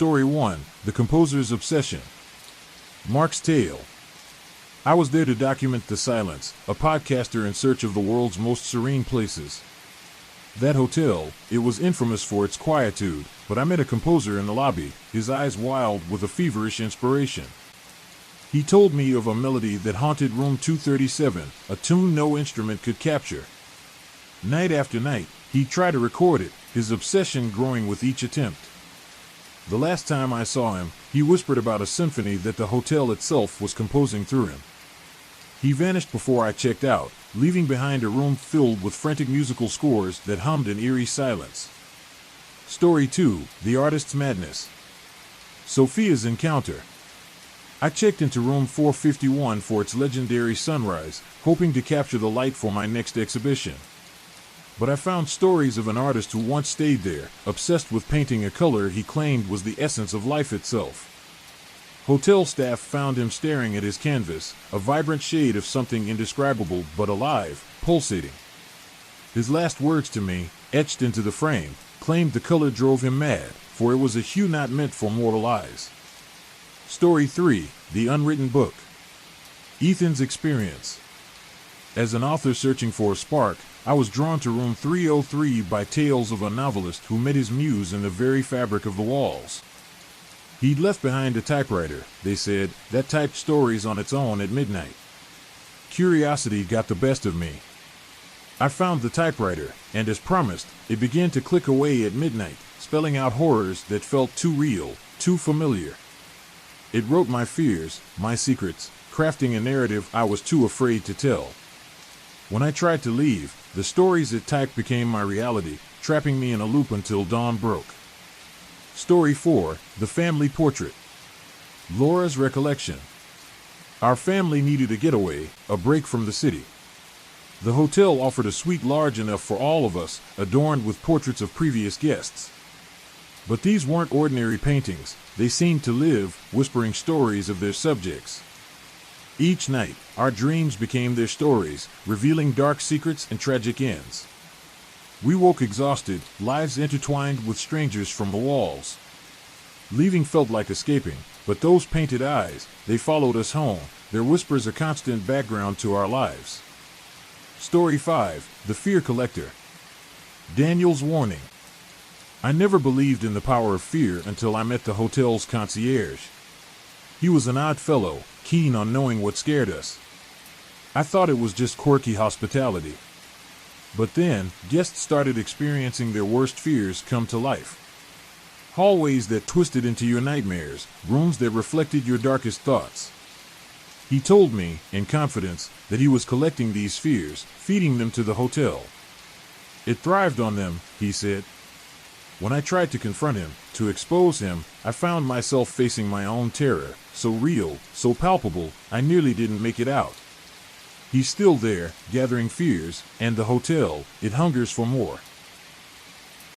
Story 1, The Composer's Obsession. Mark's Tale. I was there to document the silence, a podcaster in search of the world's most serene places. That hotel, it was infamous for its quietude, but I met a composer in the lobby, his eyes wild with a feverish inspiration. He told me of a melody that haunted room 237, a tune no instrument could capture. Night after night, he'd try to record it, his obsession growing with each attempt. The last time I saw him, he whispered about a symphony that the hotel itself was composing through him. He vanished before I checked out, leaving behind a room filled with frantic musical scores that hummed in eerie silence. Story 2, The Artist's Madness. Sophia's Encounter. I checked into room 451 for its legendary sunrise, hoping to capture the light for my next exhibition. But I found stories of an artist who once stayed there, obsessed with painting a color he claimed was the essence of life itself. Hotel staff found him staring at his canvas, a vibrant shade of something indescribable but alive, pulsating. His last words to me, etched into the frame, claimed the color drove him mad, for it was a hue not meant for mortal eyes. Story 3, The Unwritten Book. Ethan's Experience. As an author searching for a spark, I was drawn to room 303 by tales of a novelist who met his muse in the very fabric of the walls. He'd left behind a typewriter, they said, that typed stories on its own at midnight. Curiosity got the best of me. I found the typewriter, and as promised, it began to click away at midnight, spelling out horrors that felt too real, too familiar. It wrote my fears, my secrets, crafting a narrative I was too afraid to tell. When I tried to leave, the stories it typed became my reality, trapping me in a loop until dawn broke. Story 4, The Family Portrait. Laura's Recollection. Our family needed a getaway, a break from the city. The hotel offered a suite large enough for all of us, adorned with portraits of previous guests. But these weren't ordinary paintings, they seemed to live, whispering stories of their subjects. Each night, our dreams became their stories, revealing dark secrets and tragic ends. We woke exhausted, lives intertwined with strangers from the walls. Leaving felt like escaping, but those painted eyes, they followed us home, their whispers a constant background to our lives. Story 5, The Fear Collector. Daniel's Warning. I never believed in the power of fear until I met the hotel's concierge. He was an odd fellow, keen on knowing what scared us. I thought it was just quirky hospitality. But then, guests started experiencing their worst fears come to life. Hallways that twisted into your nightmares, rooms that reflected your darkest thoughts. He told me, in confidence, that he was collecting these fears, feeding them to the hotel. It thrived on them, he said. When I tried to confront him, to expose him, I found myself facing my own terror, so real, so palpable, I nearly didn't make it out. He's still there, gathering fears, and the hotel, it hungers for more.